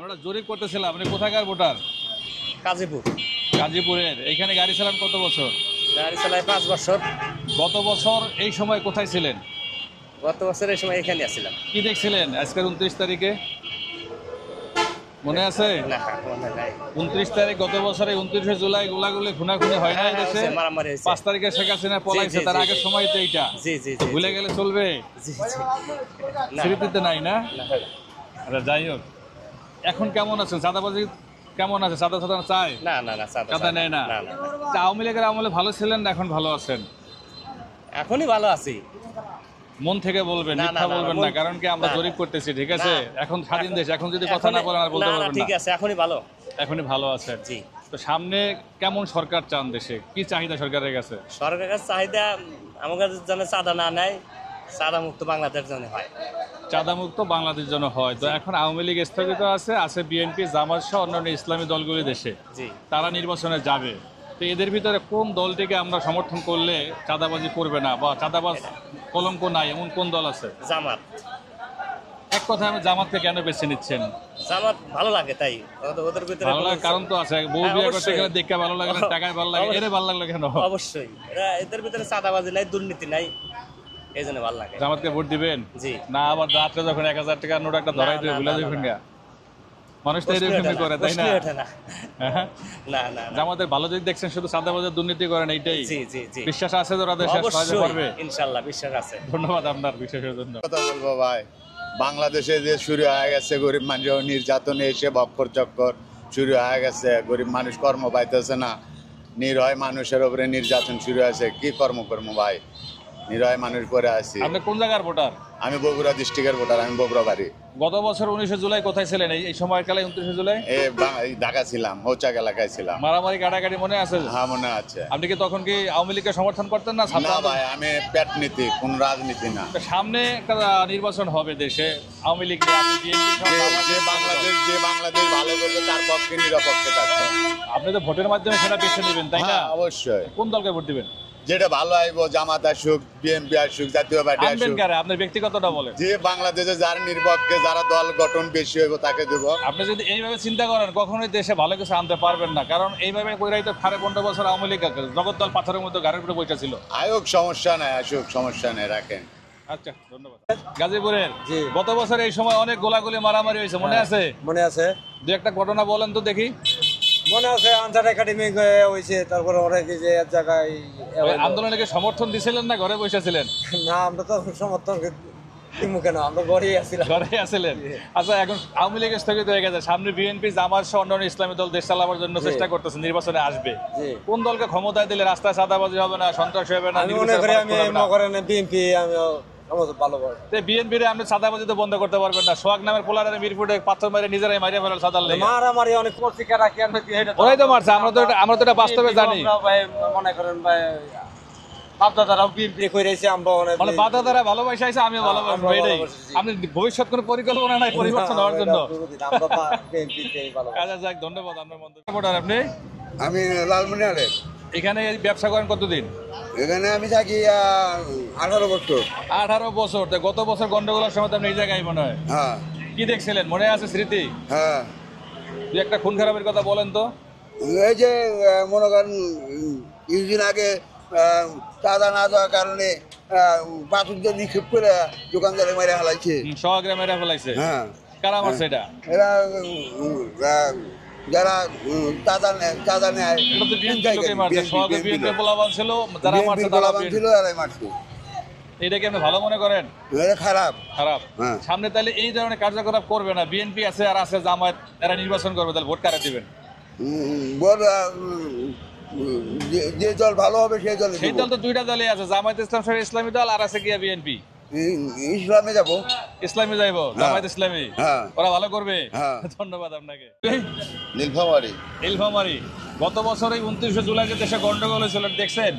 আমরা জরিপ করতেছিলাম, আপনি কোথাকার ভোটার? গাজীপুর। গাজীপুরের। এইখানে গাড়ি চালান কত বছর? গাড়ি চালাই 5 বছর। গত বছর এই সময় কোথায় ছিলেন? গত বছর এই সময় এখানে আসছিলাম। কি দেখছিলেন আজকের 29 তারিখে? মনে আছে? না, মনে নাই। 29 তারিখ গত বছরে 29শে জুলাই গোলাগুলি খুনাখুনি হয় না দেশে? মারামারি হয়েছে। 5 তারিখে শেখ হাসিনা পলাইছে, তার আগের সময় তো এইটা। জি জি তো ভুলে গেলে চলবে? জি জি। স্মৃতিতে নাই না? আচ্ছা, যাই হোক, এখন কেমন আছেন? চাঁদাবাজি কেমন আছে? চাঁদা চাঁদা চায়? না না না, চাঁদা নেয় না? আওয়ামী লীগের আমলে ভালো ছিলেন না এখন ভালো আছেন? এখনই ভালো আছি। মন থেকে বলবেন, না, মিথ্যা না, বলবেন না, না, কারণ কি আমরা না। জরিপ করতেছি, ঠিক আছে? এখন স্বাধীন দেশ, এখন যদি কথা না এখনই- বলেন আর বলতে না, পারবেন ঠিক না। আছে, এখনই ভালো। এখনই ভালো আছেন। জি। তো সামনে কেমন সরকার চান দেশে? কি চাহিদা সরকারের কাছে? সরকারের চাহিদা আমাদের জন্য চাঁদা না নেয়, চাঁদা মুক্ত বাংলাদেশ জন্য হয়। চাঁদা মুক্ত বাংলাদেশ যেন হয়। তো এখন আওয়ামী লীগ স্থগিত আছে বিএনপি, জামাত সহ অন্যান্য ইসলামী দলগুলি দেশে, জি। তারা নির্বাচনে যাবে। তো এদের ভিতরে কোন দলটিকে আমরা সমর্থন করলে চাঁদাবাজি করবে না বা চাঁদাবাজ কলঙ্ক নাই এমন কোন দল আছে? জামাত। এক কথা, আমি জামাতকে কেন বেছে নিচ্ছেন? জামাত ভালো লাগে তাই। ওদের ভিতরে ভালো লাগার কারণ তো আছে, বউ হ্যাঁ, বিয়ে করতে অবশ্যই। গেলে দেখে ভালো লাগে না, টাকায় ভালো লাগে, এর ভালো লাগলো কেন? অবশ্যই এদের ভিতরে চাঁদাবাজি নাই, দুর্নীতি নাই, এই জন্য ভালো লাগে। জামাতকে ভোট দিবেন? জি। না, আবার রাত্রে যখন 1000 টাকার নোট একটা ধরাই দিয়ে ভুলে যাবেন গা। মানুষ তো এরকমই করে, তাই না? হ্যাঁ? না না না। জামাতের ভালো দিক দেখছেন, শুধু চাঁদাবাজের দুর্নীতি করেন, এইটাই। জি জি জি। বিশ্বাস আছে তো ওরা দেশে সাহায্য করবে? অবশ্যই, ইনশাআল্লাহ বিশ্বাস আছে। ধন্যবাদ আপনার বিশ্বাসের জন্য। কথা বলবো ভাই, বাংলাদেশে যে শুরু হয়ে গেছে গরিব মানুষ নির্যাতনে এসে বক্কর চক্কর শুরু হয়ে গেছে, গরিব মানুষ কর্ম পাইতেছে না, নিরয় মানুষের উপরে নির্যাতন শুরু হয়েছে, কি কর্ম ভাই, নিরয় মানুষ পরে আছি। আপনি কোন জায়গার ভোটার? আমি বগুড়া ডিস্ট্রিক্টের ভোটার, আমি বগুড়া বাড়ি। গত বছর 19শে জুলাই কোথায় ছিলেন? এই সময়কালে 29শে জুলাই এই ঢাকা ছিলাম, হৌচাক এলাকায় ছিলাম। মারামারি কাটাকাটি মনে আছে? হ্যাঁ, মনে আছে। আপনি কি তখন কি আওয়ামী লীগকে সমর্থন করতেন না? না ভাই, আমি পেট নীতি, কোন রাজনীতি না। সামনে একটা নির্বাচন হবে দেশে, আওয়ামী লীগ নিয়ে আপনি বিএনপি সহ যে বাংলাদেশ ভালো করবে তার পক্ষে নিরপেক্ষে থাকবে। আপনি তো ভোটের মাধ্যমে সেটা বেছে নেবেন, তাই না? হ্যাঁ, অবশ্যই। কোন দলকে ভোট দিবেন? যেটা ভালো আইব, জামাত আসুক, বিএনপি আসুক, জাতীয় পার্টি আনবেন আসুক, কারে? আপনার ব্যক্তিগতটা বলেন। যে বাংলাদেশে যার নিরপেক্ষে যারা দল গঠন বেশি হইব তাকে দেব। আপনি যদি এইভাবে চিন্তা করেন, কখনোই দেশে ভালো কিছু আনতে পারবেন না, কারণ এইভাবে কইরাই তো 15 বছর আওয়ামী লীগ জগদ্দল পাথরের মতো গাড়ির উপরে বসে ছিল। আয়োগ সমস্যা নাই, আসুক সমস্যা নেই, রাখেন। আচ্ছা, ধন্যবাদ। গাজীপুরের জি। গত বছর এই সময় অনেক গোলাগুলি মারামারি হয়েছে, মনে আছে? মনে আছে। দু একটা ঘটনা বলেন তো দেখি। মনে আছে, আনসার একাডেমি হয়েছে, তারপরে অনেক এই যে এক জায়গায় ওই আন্দোলনকে সমর্থন দিছিলেন না ঘরে বসেছিলেন? না, আমরা তো সমর্থন কেন, আমরা ঘরেই আসছিলাম। ঘরে আসছিলেন। আচ্ছা, এখন আওয়ামী লীগ স্থগিত হয়ে গেছে, সামনে বিএনপি, জামাত সহ অন্যান্য ইসলামী দল দেশ চালাবার জন্য চেষ্টা করতেছে, নির্বাচনে আসবে। জি। কোন দলকে ক্ষমতায় দিলে রাস্তায় চাঁদাবাজি হবে না, সন্ত্রাস হবে না, আমি মনে করি আমি বিএনপি, আমি ভালো করি। বিএনপির আপনি চাঁদাবাজি তো বন্ধ করতে পারবেন না। সোহাগ নামের পোলারে মিরপুরে পাথর মেরে নিজেরাই মারিয়ে ফেলার চাঁদার লেগে। মারামারি অনেক পত্রিকা রাখি, ওরাই তো মারছে, আমরা তো এটা বাস্তবে জানি। মনে করেন ভাই, বাপদাদারাও বিএনপি করেছে, আমরা অনেক মানে বাধা ভালোবাসা আছে, আমিও ভালোবাসবো, এটাই। আপনি ভবিষ্যৎ কোনো পরিকল্পনা নাই পরিবর্তন হওয়ার জন্য? আচ্ছা, যাক, ধন্যবাদ আপনার মন্তব্য। ভোটার আপনি? আমি লালমনিরহাটের। এখানে ব্যবসা করেন কতদিন? এখানে আমি থাকি 18 বছর। 18 বছর। তো গত বছর গন্ডগোলের সময় তো আপনি এই জায়গায় মনে হয় হ্যাঁ কি দেখছিলেন, মনে আছে স্মৃতি? হ্যাঁ, দু একটা খুন খারাপের কথা বলেন তো। এই যে মনে করেন কিছুদিন আগে চাঁদা না দেওয়ার কারণে পাথরদের নিক্ষেপ করে দোকানদারে মেরে ফেলাইছে। সোহাগরে মেরে ফেলাইছে? হ্যাঁ। কারা মারছে এটা? এরা যারা চাঁদা নেয় এটা তো বিএনপি লোকই মারছে। সোহাগে বিএনপি পোলাপান ছিল, যারা মারছে তারা ছিল, এরাই মারছে। এটাকে আপনি ভালো মনে করেন? এটা খারাপ। খারাপ। হ্যাঁ। সামনে তাহলে এই ধরনের কার্যকলাপ করবে না, বিএনপি আছে আর আছে জামায়াত, এরা নির্বাচন করবে, তাহলে ভোট কারে দিবেন? যে দল ভালো হবে সেই দল। সেই দল তো দুইটা দলই আছে, জামায়াত ইসলাম সহ ইসলামী দল, আর আছে গিয়া বিএনপি। ইসলামে যাবো, ইসলামী যাইবো, জামায়াত ইসলামী। হ্যাঁ। ওরা ভালো করবে। হ্যাঁ। ধন্যবাদ আপনাকে। নীলফামারী। নীলফামারী। গত বছর এই 29শে জুলাই যে দেশে গন্ডগোল হয়েছিল, দেখছেন?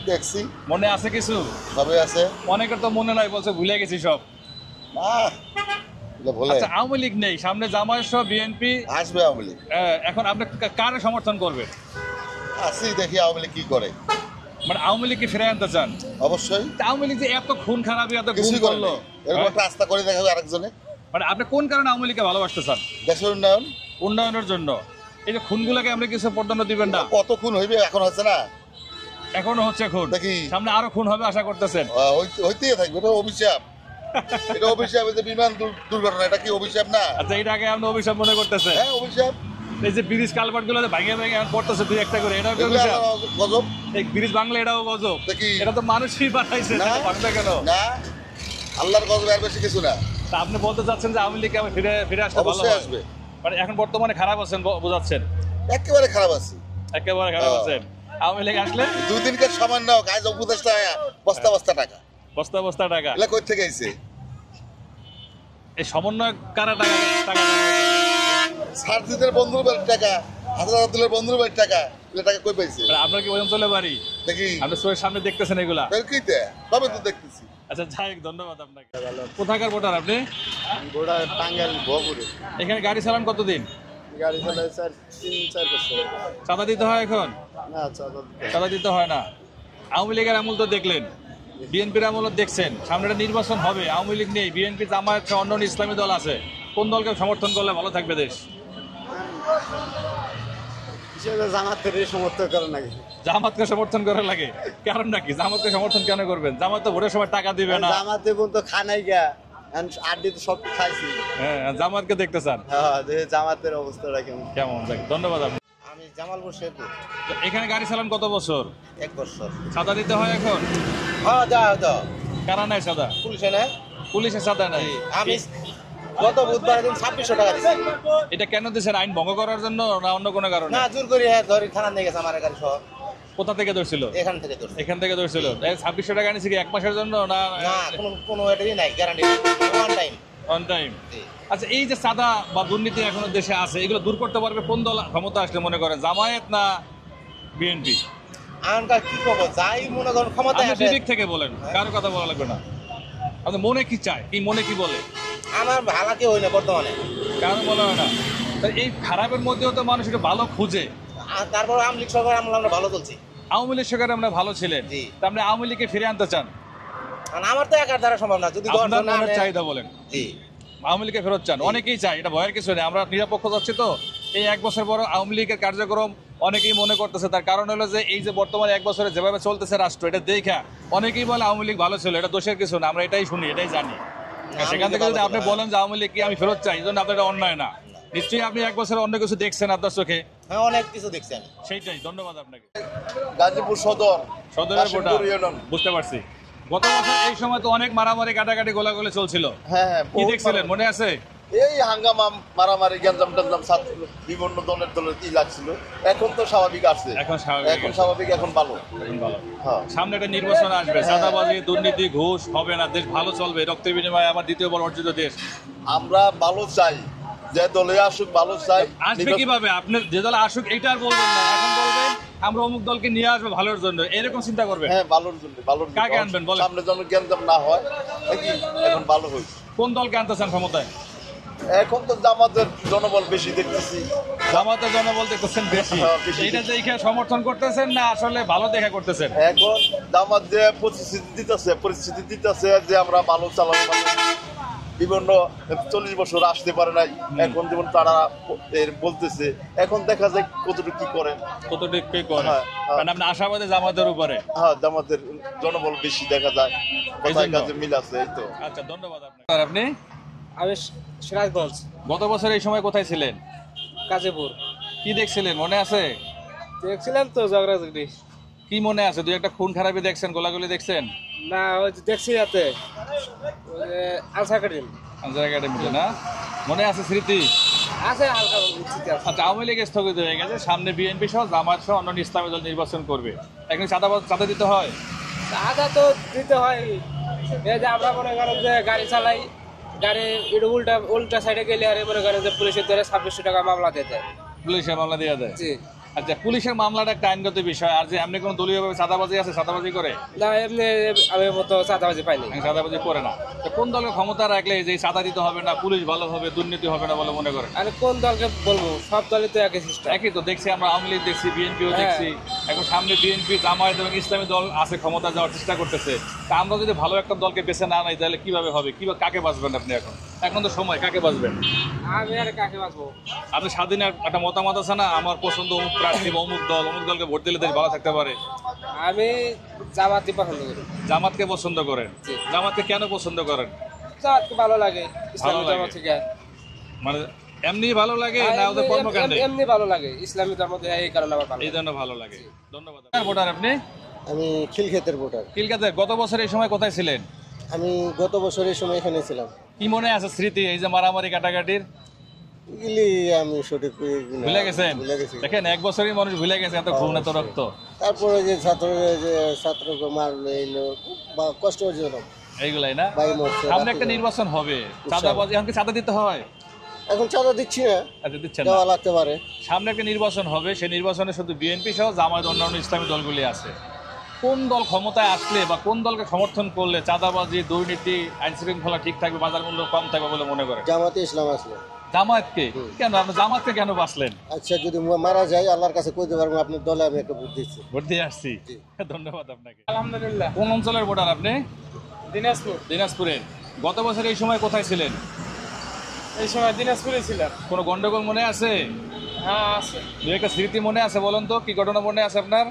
দেখছি, মনে আছে কিছু? সবে আছে। অনেকের তো মনে নাই, বলছে ভুলে গেছি সব। আচ্ছা, আওয়ামী লীগ নেই, সামনে জামায়াত সহ বিএনপি আসবে আওয়ামী লীগ। এখন আপনি কারে সমর্থন করবেন? আসি, দেখি আওয়ামী লীগ কি করে। মানে আওয়ামী লীগকে ফিরে আনতে চান? অবশ্যই। আওয়ামী লীগ যে এত খুন খারাপি, এত খুন কিছুই করলো, এরকম একটা রাস্তা করে দেখাবে আরেকজনে। মানে আপনি কোন কারণে আওয়ামী লীগকে ভালোবাসতে চান? দেশের উন্নয়ন। উন্নয়নের জন্য। এই যে খুনগুলোকে আপনি কিছু প্রাধান্য দিবেন না? কত খুন হইবে এখন হচ্ছে না, এখনো হচ্ছে খুন, দেখি সামনে আরো খুন হবে আশা করতেছেন? হইতেই থাকবে, এটা অভিশাপ। এটা অভিশাপ, এই যে বিমান দুর্ঘটনা, এটা কি অভিশাপ না? আচ্ছা, এটাকে আপনি অভিশাপ মনে করতেছেন? হ্যাঁ অভিশাপ। এই যে ব্রিজ কালভার্ট গুলো ভাঙে ভাঙে এখন পড়তেছে দুই একটা করে, এটাও কি এগুলো অভিশাপ? গজব। এই ব্রিজ বাংলা এটাও গজব? দেখি। এটা তো মানুষই বানাইছে, না। এটা ভাঙবে কেন? না, আল্লাহর গজব আর বেশি কিছু না। তা আপনি বলতে চাচ্ছেন যে আওয়ামী লীগ ফিরে আসতে ভালো অবশ্যই হয়? আসবে। মানে এখন বর্তমানে খারাপ আছেন বোঝাচ্ছেন? একেবারে খারাপ আছে, একেবারে খারাপ আছেন। আওয়ামী লীগ আসলে দুই দিনকার সামান্য কাজ উপদেষ্টা বস্তা বস্তা টাকা, বস্তা বস্তা টাকা। এগুলা কই থেকে আইছে? এই সমন্বয় কারা টাকা টাকা সার্জিদের বন্ধুর বাড়ির টাকা, হাজার আব্দুলের বন্ধুর বাড়ির টাকা, এগুলা টাকা কই পাইছে? মানে আপনার কি ওই অঞ্চলে বাড়ি? দেখি আপনি চোখের সামনে দেখতেছেন এগুলা? কিতে তবে তো দেখতেছি। আচ্ছা যাই হোক, ধন্যবাদ আপনাকে। কোথাকার ভোটার আপনি? গোড়া টাঙ্গাইল ভপুরে। এখানে গাড়ি চালান কতদিন? গাড়ি চালায় 3-4 বছর। চাঁদা দিতে হয় এখন? না চাঁদা চাঁদা দিতে হয় না। আওয়ামী লীগের আমল তো দেখলেন, বিএনপির আমল দেখছেন, সামনে একটা নির্বাচন হবে, আওয়ামী লীগ নেই, বিএনপি জামায়াত অন্য ইসলামী দল আছে, কোন দলকে সমর্থন করলে ভালো থাকবে দেশ? হিসেবে জামাতের সমর্থন করে নাকি? জামাতকে সমর্থন করা লাগে? কারণ নাকি জামাতকে সমর্থন কেন করবেন? জামাত তো ভোটের সময় টাকা দিবে না। জামাতে তো খানাই গা, আড্ডি তো সব খাইছি। হ্যাঁ, জামাতকে দেখতে চান? হ্যাঁ, জামাতের অবস্থাটা কেমন? কেমন? দেখ, ধন্যবাদ আপনি। আমি জামালপুর শেরপুর। তো এখানে গাড়ি চালান কত বছর? 1 বছর। সাদা দিতে হয় এখন? হ্যাঁ দাও কারা নাই সাদা? পুলিশে না? পুলিশের সাদা নাই? আমি গত বুধবার দিন 2600 টাকা দিছি। এটা কেন দিচ্ছেন? আইন ভঙ্গ করার জন্য না অন্য কোনো কারণে? না, জোর করে ধরে থানা নিয়ে গেছে আমার গাড়ি সহ। কোথা থেকে ধরছিল? এখান থেকে ধরছে। এখান থেকে ধরছিল। 2600 টাকা নিয়েছে কি 1 মাসের জন্য না? না, কোনো এটাই নাই, guarantee one time. On time. আচ্ছা, এই যে সাদা বা দুর্নীতি এখনো দেশে আছে, এগুলো দূর করতে পারবে কোন দল ক্ষমতা আসলে মনে করেন? জামায়াত না বিএনপি? আনকা কি করব, যাই মনে করেন ক্ষমতায় আপনি আসে। দিক থেকে বলেন, কারো কথা বলা লাগবে না। আপনি মনে কি চায়, কি মনে কি বলে? আমার ভালো কেউ হয় না বর্তমানে, কারো মনে হয় না। তা এই খারাপের মধ্যেও তো মানুষ একটু ভালো খুঁজে। আর তারপর আওয়ামী লীগ সরকার আমরা ভালো চলছি। আওয়ামী লীগ সরকারে আমরা ভালো ছিলেন, জি। তা আপনি আওয়ামী লীগকে ফিরে আনতে চান? আর আমার তো একার দ্বারা সম্ভব না, যদি আপনার 10 জন না মনের আনে- চাহিদা বলেন। জি। আওয়ামী লীগকে ফেরত চান? অনেকেই চায়, এটা ভয়ের কিছু নেই। আমরা নিরপেক্ষ যাচ্ছি তো, এই 1 বছর পর আওয়ামী লীগের কার্যক্রম অনেকেই মনে করতেছে। তার কারণ হলো যে এই যে বর্তমানে 1 বছরে যেভাবে চলতেছে রাষ্ট্র, এটা দেখা অনেকেই বলে আওয়ামী লীগ ভালো ছিল। এটা দোষের কিছু না, আমরা এটাই শুনি, এটাই জানি। সেখান থেকে যদি আপনি বলেন যে আওয়ামী লীগ কি আমি ফেরত চাই, এই জন্য আপনার এটা অন্যায় না। নিশ্চয়ই আপনি 1 বছরে অন্য কিছু দেখছেন আপনার চোখে। হ্যাঁ, অনেক কিছু দেখছি আমি। সেইটাই, ধন্যবাদ আপনাকে। গাজীপুর সদর সদরের ভোটার, কাশিমপুর ইউনিয়ন। বুঝতে পারছি। গত বছর এই সময় তো অনেক মারামারি কাটাকাটি গোলাগুলি চলছিল, হ্যাঁ কি দেখছিলেন মনে আছে? এই হাঙ্গামা মারামারি গ্যাঞ্জাম ট্যাঞ্জাম বিভিন্ন দলের কি লাগছিল। এখন তো স্বাভাবিক আছে, এখন স্বাভাবিক এখন আছে। স্বাভাবিক, এখন ভালো। এখন ভালো। হ্যাঁ। সামনে একটা নির্বাচন আসবে, চাঁদাবাজি দুর্নীতি ঘুষ হবে না, দেশ ভালো চলবে, রক্তের বিনিময়ে আমার দ্বিতীয় বড় অর্জিত দেশ। আমরা ভালো চাই, যে দলে আসুক ভালো চাই। আসবে কিভাবে? আপনি যে দল আসুক এইটা আর বলবেন না, এখন বলবেন আমরা অমুক দলকে নিয়ে আসবো ভালোর জন্য, এরকম চিন্তা করবেন। হ্যাঁ, ভালোর জন্য, ভালোর জন্য। কাকে আনবেন বলেন? সামনে যেন গ্যাঞ্জাম না হয়, নাকি এখন ভালো হই। কোন দলকে আনতে চান ক্ষমতায়? এখন তো জামাতের জনবল বেশি দেখতেছি। জামাতের জনবল দেখতেছেন বেশি, হ্যাঁ, বেশি। এইটা দেখে সমর্থন করতেছেন না আসলে ভালো দেখে করতেছেন? এখন জামাত যে পরিস্থিতি দিতেছে যে আমরা ভালো চালাবো, বিভিন্ন 40 বছর আসতে পারে নাই, এখন যেমন তারা বলতেছে, এখন দেখা যায় কতটুকু কি করে। কতটুকু কি করে? হ্যাঁ, হ্যাঁ। কারণ আপনি আশাবাদী জামাতের উপরে। হ্যাঁ, জামাতের জনবল বেশি দেখা যায়, কথায় জন্য। কাজে মিল আছে, এই তো। আচ্ছা, ধন্যবাদ আপনাকে। আপনি আমি সিরাজগঞ্জ গত বছর এই সময় কোথায় ছিলেন? গাজীপুর কি দেখছিলেন মনে আছে? দেখছিলাম তো ঝগড়াঝগড়ি। কি মনে আছে? দুই একটা খুন খারাপি দেখছেন, গোলাগুলি দেখছেন? না, ওই যে দেখছি যাতে আনসার কাটিম আনসার একাডেমিতে না? মনে আছে স্মৃতি? আছে, হালকা স্মৃতি আছে। আচ্ছা, আওয়ামী লীগ স্থগিত হয়ে গেছে, সামনে বিএনপি সহ জামাত সহ অন্য ইসলামী দল নির্বাচন করবে, এখন চাঁদা দিতে হয়। আদা তো দিতে হয়। এই যে আমরা মনে করেন যে গাড়ি চালাই, গাড়ি একটু উল্টা সাইডে গেলে আর মনে করেন যে পুলিশের ধরে 2600 টাকা মামলা দিতে। পুলিশের মামলা দেওয়া যায়? জি। আচ্ছা, পুলিশের মামলাটা একটা আইনগত বিষয়, আর যে এমনি কোনো দলীয়ভাবে চাঁদাবাজি আছে, চাঁদাবাজি করে? না, এমনি আমি মতো চাঁদাবাজি পাইনি। চাঁদাবাজি করে না। তো কোন দলের ক্ষমতা রাখলে যে চাঁদা দিতে হবে না, পুলিশ ভালো হবে, দুর্নীতি হবে না বলে মনে করেন? আর কোন দলকে বলবো, সব দলই তো একই সিস্টেম। একই তো দেখছি আমরা, আওয়ামী লীগ দেখছি, বিএনপিও হ্যাঁ। দেখছি। এখন সামনে বিএনপি জামায়াত এবং ইসলামী দল আছে, ক্ষমতা যাওয়ার চেষ্টা করতেছে। তা আমরা যদি ভালো একটা দলকে বেছে না নেই তাহলে কিভাবে হবে? কাকে বাঁচবেন আপনি এখন? এখন তো সময়, কাকে বাঁচবেন? আমি আর কাকে বাঁচবো? আপনি স্বাধীনের একটা মতামত আছে না, আমার পছন্দ অমুক প্রার্থী বা অমুক দলকে ভোট দিলে দেশ ভালো থাকতে পারে। আমি জামাতই পছন্দ করি। জামাতকে পছন্দ করেন? জামাতকে কেন পছন্দ করেন? জামাতকে ভালো লাগে, ইসলামী ভালো ধর্ম লাগে। থেকে। মানে এমনি ভালো লাগে না ওদের কর্মকাণ্ডে? এমনি ভালো লাগে, ইসলামী ধর্ম থেকে, এই কারণে আমার ভালো এই লাগে। জন্য ভালো লাগে। ধন্যবাদ। ভোটার আপনি? আমি খিলক্ষেতের ভোটার। কিলকাতে গত বছর এই সময় কোথায় ছিলেন? আমি গত বছরের সময় এখানে ছিলাম। কি মনে আছে স্মৃতি এই যে মারামারি কাটাকাটির? এগুলি আমি সঠিক ভুলে গেছেন? ভুলে গেছি। দেখেন, এক বছরই মানুষ ভুলে গেছে, এত খুন এত রক্ত। তারপরে যে ছাত্রকে মারলো এইলো বা কষ্টজনক এইগুলাই না? ভাই মরছে। সামনে একটা নির্বাচন হবে, চাঁদাবাজি, এখন কি চাঁদা দিতে হয়? এখন চাঁদা দিচ্ছি না, আচ্ছা, দিচ্ছেন না। দেওয়া লাগতে পারে। সামনে একটা নির্বাচন হবে, সেই নির্বাচনে শুধু বিএনপি সহ জামায়াত অন্যান্য ইসলামী দলগুলি আছে। কোন দল ক্ষমতায় আসলে বা কোন দলকে সমর্থন করলে চাঁদাবাজি, দুর্নীতি, আইন শৃঙ্খলা ঠিক থাকবে, বাজার মূল্য কম থাকবে বলে মনে করেন? জামাতে ইসলাম আসলে। জামায়াতকে কেন? আপনি জামায়াতকে কেন বাঁচলেন? আচ্ছা, যদি মারা যায় আল্লাহর কাছে কইতে পারবো আপনার দলে আমি একটা ভোট দিচ্ছি। ভোট দিয়ে আসছি। ধন্যবাদ আপনাকে। আলহামদুলিল্লাহ। কোন অঞ্চলের ভোটার আপনি? দিনাজপুর। দিনাজপুরের। গত বছর এই সময় কোথায় ছিলেন? এই সময় দিনাজপুরে ছিলাম। কোনো গন্ডগোল মনে আছে? হ্যাঁ, আছে। দু একটা স্মৃতি মনে আছে, বলুন তো কি ঘটনা মনে আছে আপনার?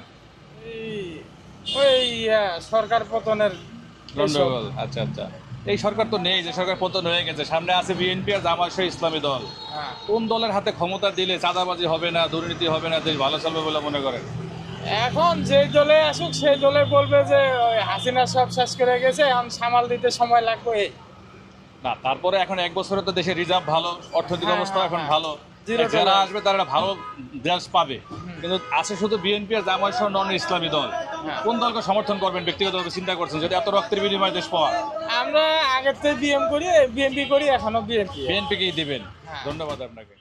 ওই সরকার পতনের গন্ডগোল। আচ্ছা আচ্ছা। এই সরকার তো নেই, যে সরকার পতন হয়ে গেছে, সামনে আছে বিএনপি আর জামায়াত সহ ইসলামী দল। কোন দলের হাতে ক্ষমতা দিলে চাঁদাবাজি হবে না, দুর্নীতি হবে না, দেশ ভালো চলবে বলে মনে করেন? এখন যে দলে আসুক সেই দলে বলবে যে ওই হাসিনা সব শেষ করে গেছে, এখন সামাল দিতে সময় লাগবে। না, তারপরে এখন এক বছরে তো দেশের রিজার্ভ ভালো, অর্থনৈতিক অবস্থা এখন ভালো, Zero যারা tolerance। আসবে তারা একটা ভালো দেশ পাবে। কিন্তু আছে শুধু বিএনপি আর জামায়াত সহ নন ইসলামী দল। কোন দলকে সমর্থন করবেন ব্যক্তিগতভাবে চিন্তা করছেন, যদি এত রক্তের বিনিময়ে দেশ পাওয়া? আমরা আগের থেকে বিএনপি করি, এখনো বিএনপি। বিএনপিকেই দিবেন। ধন্যবাদ আপনাকে।